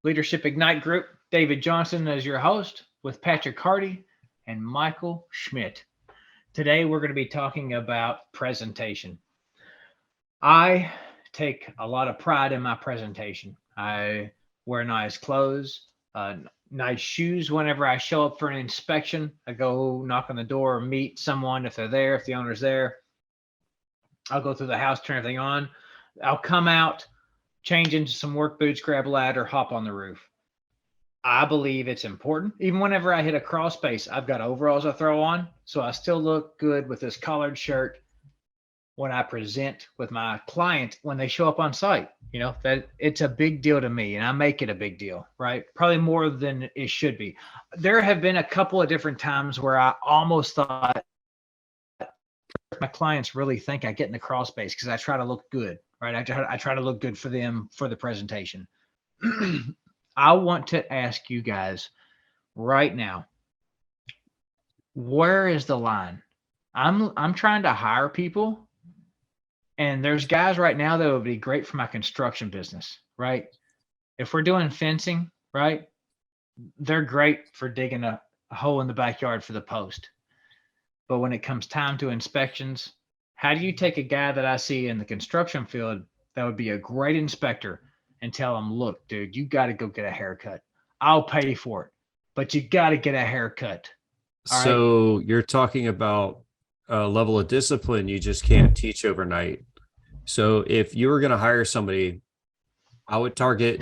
Leadership Ignite Group. David Johnson as your host with Patrick Hardy and Michael Schmidt. Today we're going to be talking about presentation. I take a lot of pride in my presentation. I wear nice clothes, nice shoes whenever I show up for an inspection. I go knock on the door, meet someone if they're there, if the owner's there. I'll go through the house, turn everything on. I'll come out, change into some work boots, grab a ladder, hop on the roof. I believe it's important. Even whenever I hit a crawl space, I've got overalls I throw on, so I still look good with this collared shirt when I present with my client when they show up on site. You know, that it's a big deal to me, and I make it a big deal, right? Probably more than it should be. There have been a couple of different times where I almost thought my clients really think I get in the crawl space because I try to look good, right? I try to look good for them for the presentation. I want to ask you guys right now, where is the line? I'm trying to hire people, and there's guys right now that would be great for my construction business, right? If we're doing fencing, right, they're great for digging a hole in the backyard for the post. But when it comes time to inspections, how do you take a guy that I see in the construction field that would be a great inspector and tell him, look, dude, you got to go get a haircut. I'll pay for it, but you got to get a haircut. All right. So you're talking about a level of discipline you just can't teach overnight. So if you were going to hire somebody, I would target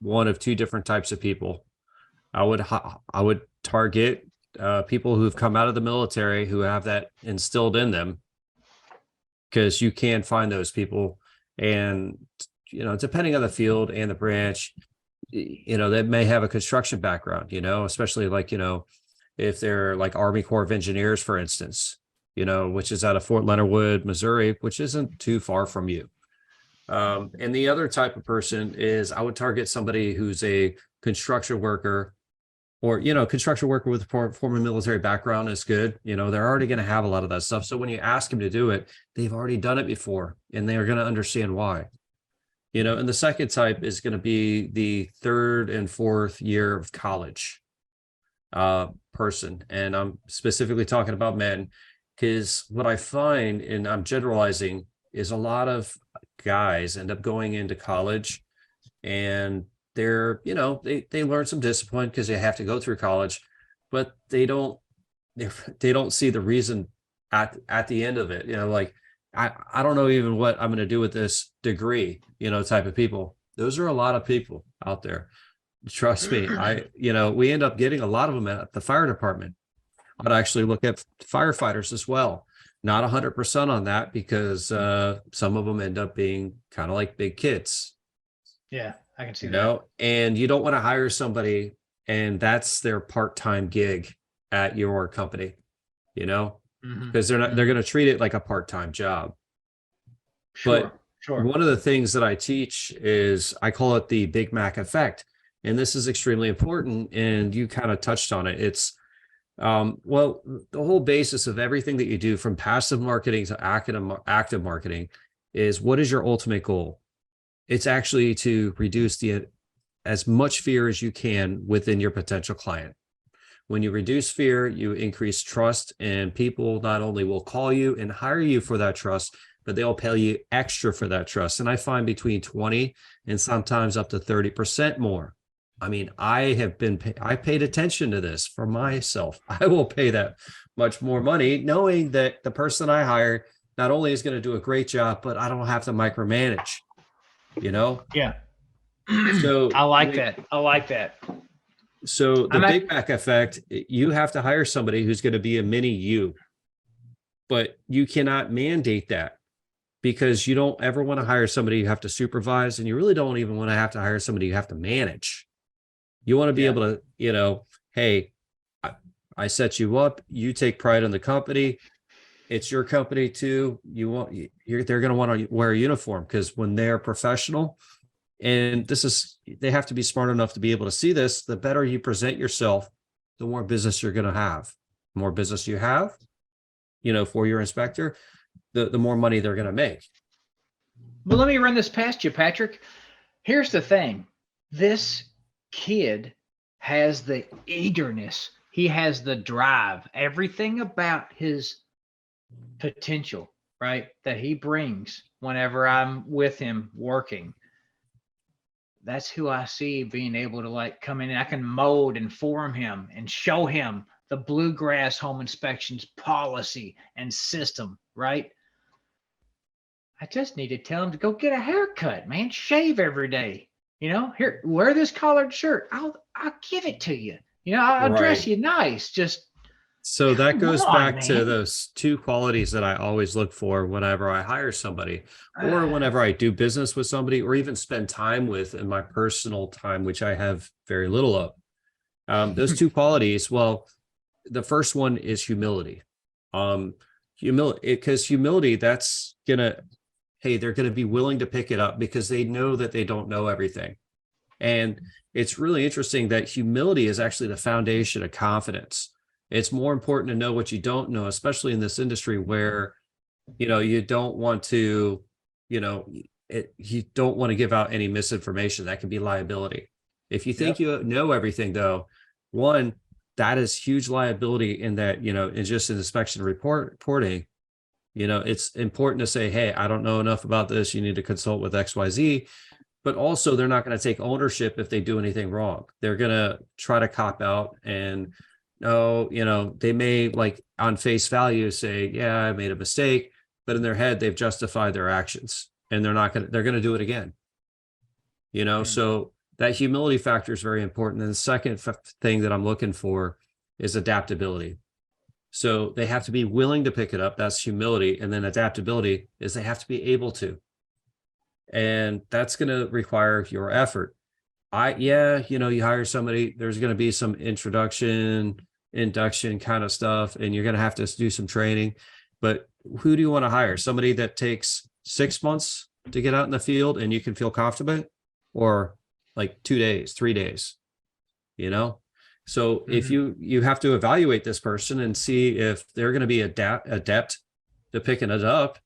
one of two different types of people. I would target people who've come out of the military who have that instilled in them, because you can find those people. And, you know, depending on the field and the branch, you know, they may have a construction background, you know, especially like, you know, if they're like Army Corps of Engineers, for instance, you know, which is out of Fort Leonard Wood, Missouri, which isn't too far from you. And the other type of person is I would target somebody who's a construction worker, or, you know, construction worker with a former military background is good. You know, they're already going to have a lot of that stuff. So when you ask them to do it, they've already done it before, and they are going to understand why. You know, and the second type is going to be the third and fourth year of college person. And I'm specifically talking about men, because what I find, and I'm generalizing, is a lot of guys end up going into college and they're, you know, they learn some discipline because they have to go through college, but they don't see the reason at the end of it. You know, like, I don't know even what I'm going to do with this degree, you know, type of people. Those are a lot of people out there. Trust me. You know, we end up getting a lot of them at the fire department. I'd actually look at firefighters as well. Not 100% on that, because some of them end up being kind of like big kids. Yeah, I can see You that. know, and you don't want to hire somebody and that's their part-time gig at your company, you know, because they're going to treat it like a part-time job. But one of the things that I teach is, I call it the Big Mac effect. And this is extremely important. And you kind of touched on it. It's, well, the whole basis of everything that you do, from passive marketing to active marketing, is, what is your ultimate goal? It's actually to reduce as much fear as you can within your potential client. When you reduce fear, you increase trust, and people not only will call you and hire you for that trust, but they'll pay you extra for that trust. And I find between 20 and sometimes up to 30% more. I mean, I paid attention to this for myself. I will pay that much more money, knowing that the person I hire not only is going to do a great job, but I don't have to micromanage, you know? Yeah. So I like that. So the Big Mac effect, you have to hire somebody who's going to be a mini you, but you cannot mandate that, because you don't ever want to hire somebody you have to supervise, and you really don't even want to have to hire somebody you have to manage. You want to be able to, you know, hey, I set you up, you take pride in the company. It's your company too. They're going to want to wear a uniform, because when they're professional, and they have to be smart enough to be able to see this, the better you present yourself, the more business you're going to have. The more business you have, you know, for your inspector, the more money they're going to make. Well, let me run this past you, Patrick. Here's the thing. This kid has the eagerness. He has the drive. Everything about his potential, right, that he brings whenever I'm with him working. That's who I see being able to like come in and I can mold and form him and show him the bluegrass home inspections policy and system, right? I just need to tell him to go get a haircut, man. Shave every day. Here, wear this collared shirt. I'll give it to you. I'll dress Right. you nice. Just So that come goes on, back to man. those two qualities that I always look for whenever I hire somebody or whenever I do business with somebody or even spend time with in my personal time, which I have very little of. Those two qualities, well, the first one is humility. Humility, because humility, that's gonna, hey, they're gonna be willing to pick it up because they know that they don't know everything. And it's really interesting that humility is actually the foundation of confidence. It's more important to know what you don't know, especially in this industry where, you don't want to, you know, you don't want to give out any misinformation that can be liability. If you think Yep. you know everything, though, one, that is huge liability in that, it's just an inspection reporting. It's important to say, hey, I don't know enough about this. You need to consult with XYZ, but also they're not going to take ownership if they do anything wrong. They're going to try to cop out and no, they may like on face value say, yeah, I made a mistake, but in their head they've justified their actions and they're going to do it again. Mm. So that humility factor is very important. And the second thing that I'm looking for is adaptability. So they have to be willing to pick it up. That's humility. And then adaptability is they have to be able to. And that's going to require your effort. You hire somebody, there's going to be some induction kind of stuff, and you're going to have to do some training. But who do you want to hire? Somebody that takes 6 months to get out in the field and you can feel confident, or like 2 days, 3 days, you know? So if Mhm. you have to evaluate this person and see if they're going to be adept to picking it up,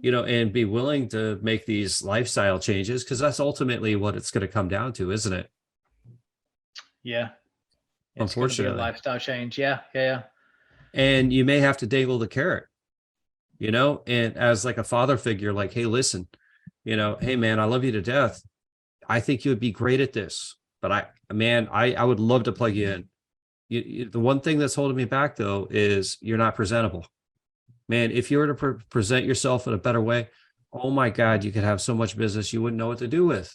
and be willing to make these lifestyle changes, because that's ultimately what it's going to come down to, isn't it? Yeah. It's going to be a Unfortunately. lifestyle change. Yeah. Yeah. And you may have to dangle the carrot, and as like a father figure, like, hey, listen, hey, man, I love you to death. I think you would be great at this, but I would love to plug you in. The one thing that's holding me back, though, is you're not presentable. Man, if you were to present yourself in a better way, oh my God, you could have so much business you wouldn't know what to do with.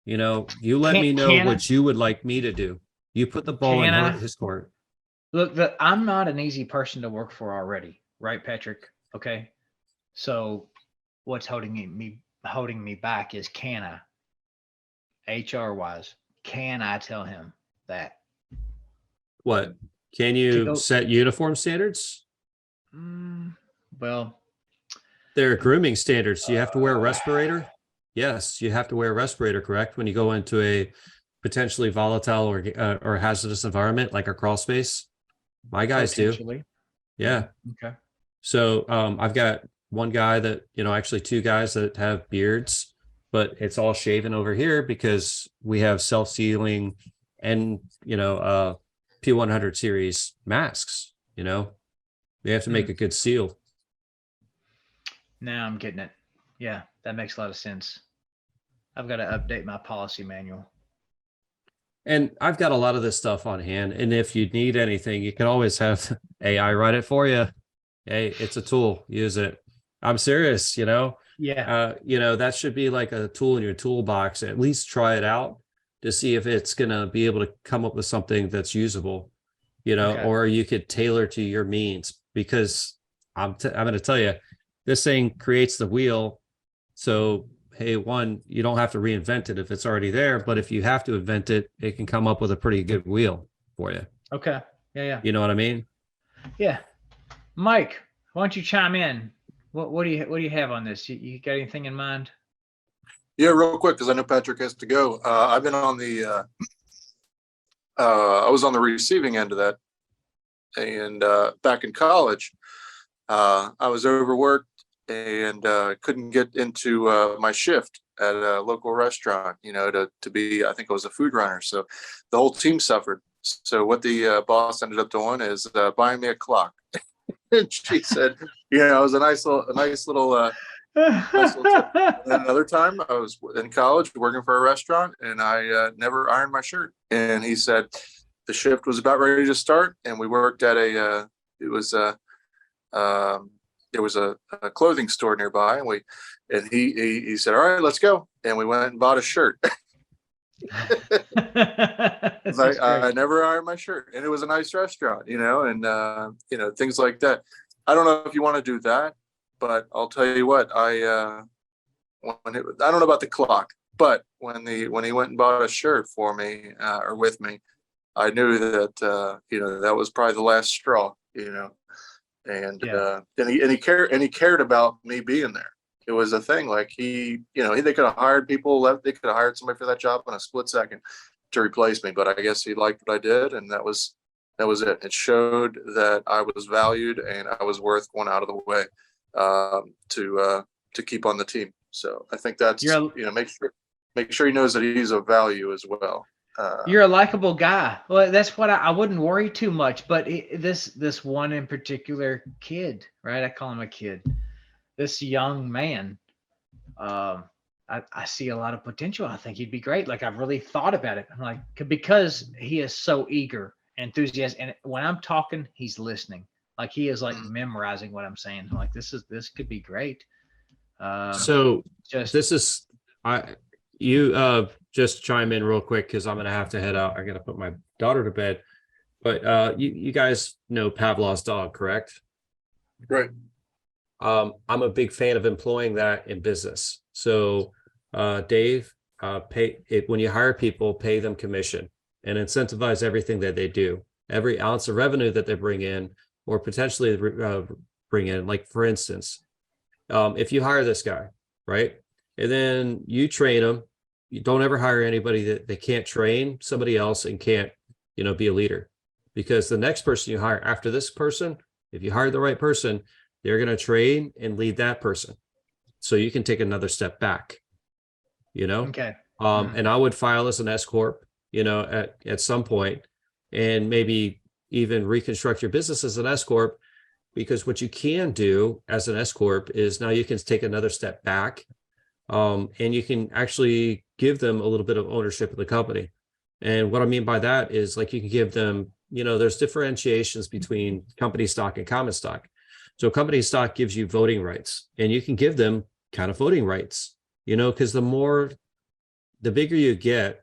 You let Can me know can I what you would like me to do. You put the ball in can I his court. look? I'm not an easy person to work for already, right, Patrick? Okay. So what's holding me back is can I HR wise? Can I tell him that What? Can to you go? set uniform standards? Mm, well, There are grooming standards. You have to wear a uh, respirator. Yes, you have to wear a respirator, correct? When you go into a potentially volatile or hazardous environment like a crawl space. My guys do. potentially. Yeah. Okay. So I've got one guy that, actually two guys that have beards, but it's all shaven over here because we have self-sealing and, P100 series masks, we have to make Mm, a good seal. now I'm getting it. Yeah, that makes a lot of sense. I've got to update my policy manual. And I've got a lot of this stuff on hand. And if you need anything, you can always have AI write it for you. Hey, it's a tool. Use it. I'm serious, Yeah. that should be like a tool in your toolbox. At least try it out to see if it's gonna be able to come up with something that's usable, Okay. or you could tailor to your means, because I'm gonna tell you, this thing creates the wheel. So hey, one, you don't have to reinvent it if it's already there, but if you have to invent it, it can come up with a pretty good wheel for you. Okay. Yeah. Yeah. You know what I mean? Yeah. Mike, why don't you chime in? What do you have on this? You got anything in mind? Yeah, real quick, because I know Patrick has to go. I've been on I was on the receiving end of that. And back in college, I was overworked. and couldn't get into my shift at a local restaurant, to be, I think I was a food runner. So the whole team suffered. So what the boss ended up doing is buying me a clock. And she said, it was a nice little tip. And another time I was in college working for a restaurant, and I never ironed my shirt. And he said the shift was about ready to start, and we worked at there was a clothing store nearby, and he said, "All right, let's go." And we went and bought a shirt. I never ironed my shirt, and it was a nice restaurant, and things like that. I don't know if you want to do that, but I'll tell you what, I don't know about the clock, but when he went and bought a shirt for me or with me, I knew that that was probably the last straw, and Yeah. He cared about me being there. It was a thing, like they could have hired people, they could have hired somebody for that job in a split second to replace me, but I guess he liked what I did, and that was it. It showed that I was valued and I was worth going out of the way to keep on the team. So I think that's make sure he knows that he's of value as well. You're a likable guy. Well, that's what I wouldn't worry too much. But this one in particular kid, right? I call him a kid. This young man, I see a lot of potential. I think he'd be great. Like, I've really thought about it. I'm like, because he is so eager, enthusiastic, and when I'm talking, he's listening. Like, he is like memorizing what I'm saying. I'm like, this could be great. So just chime in real quick, because I'm gonna have to head out. I gotta put my daughter to bed. But you guys know Pavlov's dog, correct? Right. I'm a big fan of employing that in business. So Dave, when you hire people, pay them commission and incentivize everything that they do. Every ounce of revenue that they bring in, or potentially bring in, like for instance, if you hire this guy, right, and then you train him, you don't ever hire anybody that they can't train somebody else and can't, be a leader, because the next person you hire after this person, if you hire the right person, they're going to train and lead that person. So you can take another step back, Okay. And I would file as an S Corp, at some point, and maybe even reconstruct your business as an S Corp, because what you can do as an S Corp is now you can take another step back, and you can actually give them a little bit of ownership of the company. And what I mean by that is, like, you can give them, there's differentiations between company stock and common stock. So company stock gives you voting rights, and you can give them kind of voting rights, because the bigger you get,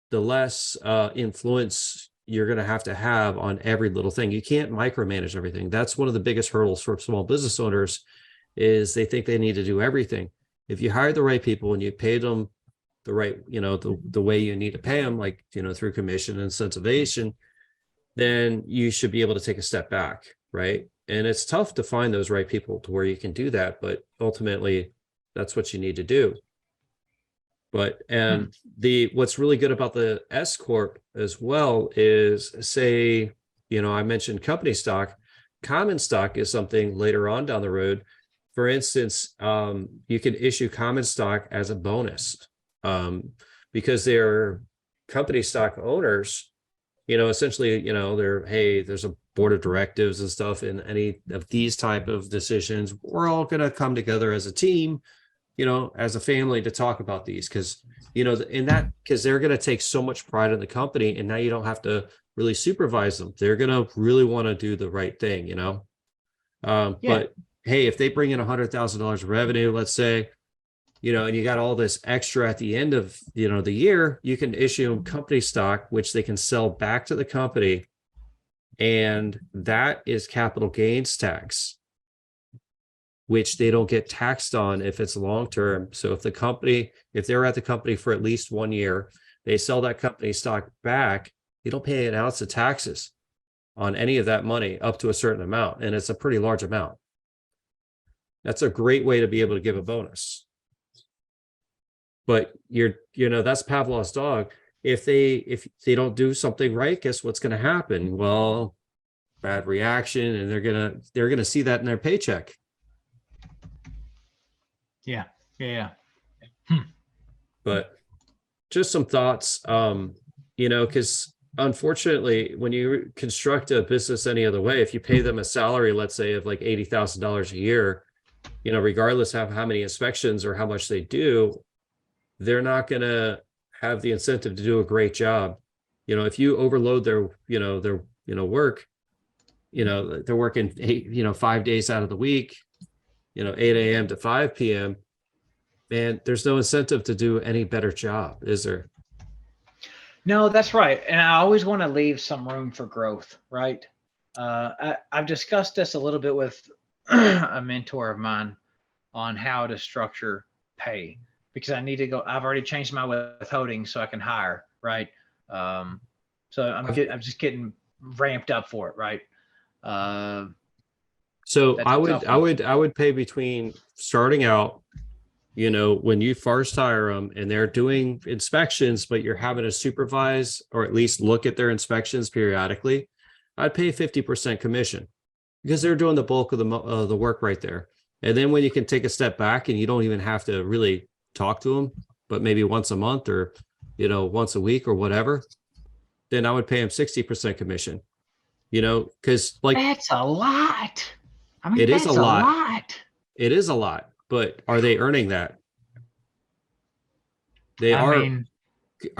the less influence you're going to have on every little thing. You can't micromanage everything. That's one of the biggest hurdles for small business owners, is they think they need to do everything. If you hire the right people and you pay them the right, the way you need to pay them, like, through commission and incentivization, then you should be able to take a step back, right? And it's tough to find those right people to where you can do that, but ultimately that's what you need to do. But what's really good about the S Corp as well is, say, I mentioned company stock. Common stock is something later on down the road. For instance, you can issue common stock as a bonus, because they're company stock owners. Essentially, there's a board of directives and stuff, and any of these type of decisions, we're all going to come together as a team, as a family, to talk about these, because they're going to take so much pride in the company, and now you don't have to really supervise them. They're going to really want to do the right thing, But hey, if they bring in $100,000 of revenue, let's say, and you got all this extra at the end of, the year, you can issue them company stock, which they can sell back to the company. And that is capital gains tax, which they don't get taxed on if it's long-term. So if they're at the company for at least 1 year, they sell that company stock back, you don't pay an ounce of taxes on any of that money up to a certain amount. And it's a pretty large amount. That's a great way to be able to give a bonus. But that's Pavlov's dog. If they don't do something right, guess what's going to happen? Well, bad reaction, and they're gonna see that in their paycheck. Yeah. Yeah. But just some thoughts, because unfortunately, when you construct a business any other way, if you pay them a salary, let's say of like $80,000 a year, regardless of how many inspections or how much they do, they're not going to have the incentive to do a great job. If you overload their work, they're working 5 days out of the week, 8 a.m. to 5 p.m. Man, there's no incentive to do any better job, is there? No, that's right. And I always want to leave some room for growth, right? I've discussed this a little bit with a mentor of mine on how to structure pay because I need to go. I've already changed my withholding so I can hire, right? So I'm just getting ramped up for it, right? So That's I a would tough I one. would I would pay between starting out, when you first hire them and they're doing inspections, but you're having to supervise or at least look at their inspections periodically, I'd pay 50% commission because they're doing the bulk of the work right there. And then when you can take a step back and you don't even have to really talk to them, but maybe once a month or once a week or whatever, then I would pay them 60% commission. Because like That's a lot. I mean, it is a that's a lot. lot. It is a lot, but are they earning that? They I are. mean,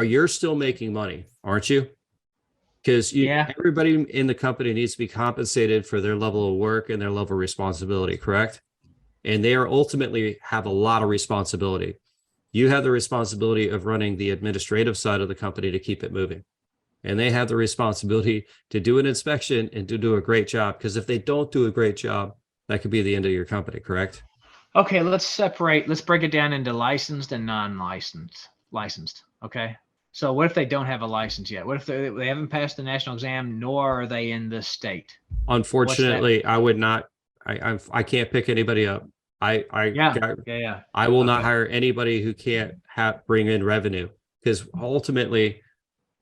You're still making money, aren't you? Because yeah. everybody in the company needs to be compensated for their level of work and their level of responsibility, correct? And they are ultimately have a lot of responsibility. You have the responsibility of running the administrative side of the company to keep it moving. And they have the responsibility to do an inspection and to do a great job. Because if they don't do a great job, that could be the end of your company, correct? Okay, let's break it down into licensed and non-licensed. Licensed. Okay. So what if they don't have a license yet? What if they haven't passed the national exam, nor are they in the state? What's that? Unfortunately, I would not. I can't pick anybody up. Yeah. Yeah. I will not Okay. hire anybody who can't bring in revenue because ultimately,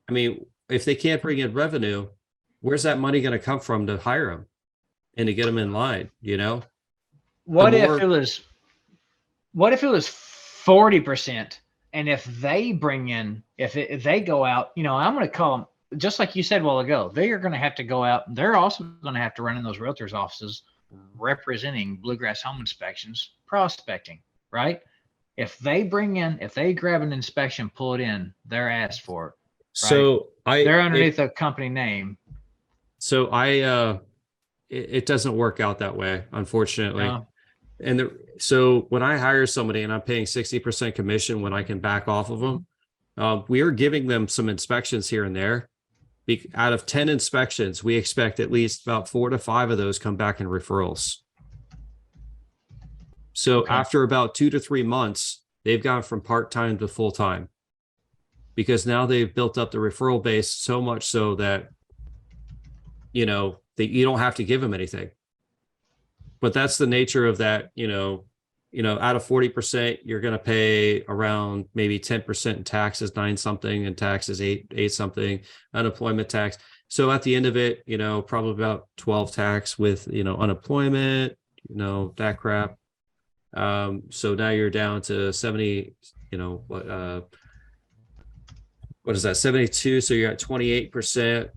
I mean, if they can't bring in revenue, where's that money going to come from to hire them and to get them in line? The What if more it was 40%? And if they bring in, if they go out, I'm going to call them, just like you said a while ago, they are going to have to go out. They're also going to have to run in those realtors' offices representing Bluegrass Home Inspections, prospecting, right? If they grab an inspection, pull it in, they're asked for it, right? so They're underneath a company name. it doesn't work out that way, unfortunately. No. And so when I hire somebody and I'm paying 60% commission when I can back off of them, we are giving them some inspections here and there. Out of 10 inspections, we expect at least about 4 to 5 of those come back in referrals. So Okay. after about 2 to 3 months, they've gone from part-time to full-time because now they've built up the referral base so much so that, you don't have to give them anything. But that's the nature of that, out of 40%, you're going to pay around maybe 10% in taxes, 9 something, and taxes, 8 something, unemployment tax. So at the end of it, probably about 12 tax with, unemployment, that crap. So now you're down to 70, what is that, 72? So you're at 28%,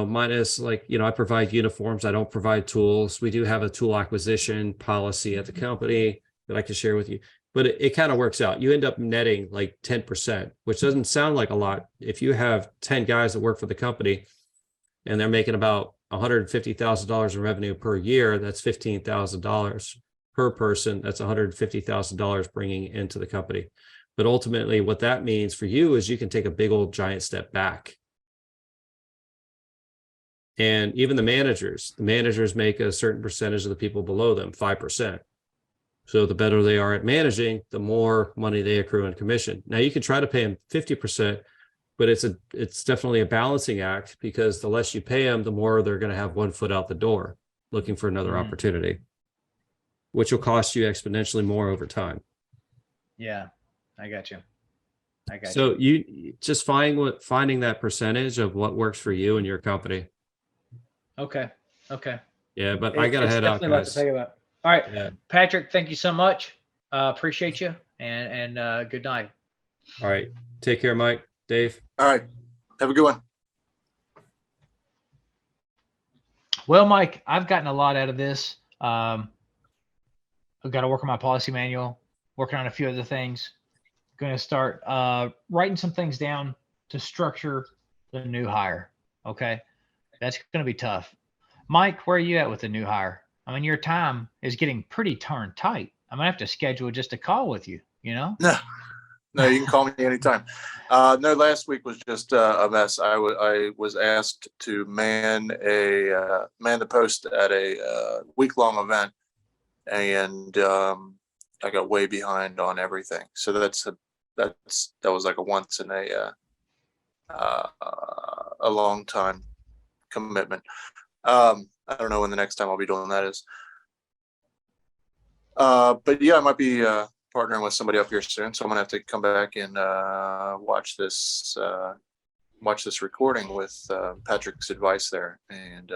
minus I provide uniforms. I don't provide tools. We do have a tool acquisition policy at the company that I can share with you, but it kind of works out. You end up netting like 10%, which doesn't sound like a lot. If you have 10 guys that work for the company and they're making about $150,000 in revenue per year, that's $15,000 per person. That's $150,000 bringing into the company. But ultimately, what that means for you is you can take a big old giant step back. And even the managers make a certain percentage of the people below them, 5%. So the better they are at managing, the more money they accrue in commission. Now you can try to pay them 50%, but it's definitely a balancing act because the less you pay them, the more they're going to have one foot out the door looking for another opportunity, which will cost you exponentially more over time. Yeah. I got you. So you just finding that percentage of what works for you and your company. Okay. Yeah, but I gotta head out, definitely a lot to guys. think about. All right, Yeah. Patrick, thank you so much. Appreciate you, and good night. All right. Take care, Mike, Dave. All right. Have a good one. Well, Mike, I've gotten a lot out of this. I've got to work on my policy manual, working on a few other things. Going to start writing some things down to structure the new hire. Okay. That's going to be tough. Mike, where are you at with the new hire? I mean, your time is getting pretty darn tight. I'm going to have to schedule just a call with you, you know? No, you can call me anytime. No, last week was just a mess. I was asked to man the post at a week-long event, and I got way behind on everything. So that was like a once in a long time commitment. I don't know when the next time I'll be doing that is. But yeah, I might be partnering with somebody up here soon, so I'm gonna have to come back and watch this recording with Patrick's advice there, and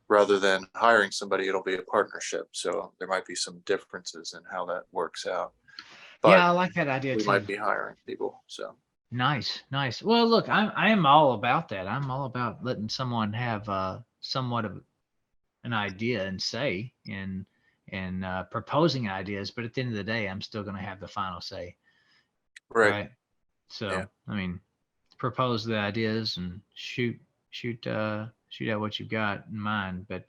rather than hiring somebody, it'll be a partnership. So there might be some differences in how that works out. But yeah, I like that idea we too. might be hiring people. So Nice. Well, look, I am all about that. I'm all about letting someone have somewhat of an idea and say and proposing ideas, but at the end of the day, I'm still going to have the final say. right. So, Yeah. I mean, propose the ideas and shoot out what you've got in mind. But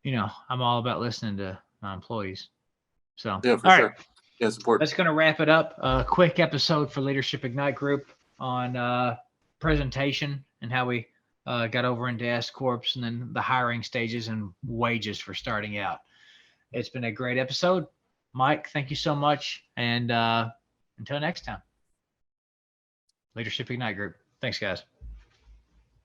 I'm all about listening to my employees. So, Yeah, for all sure. right. Yeah, it's important. That's going to wrap it up. A quick episode for Leadership Ignite Group on presentation and how we got over into S Corps and then the hiring stages and wages for starting out. It's been a great episode. Mike, thank you so much. And until next time, Leadership Ignite Group. Thanks, guys.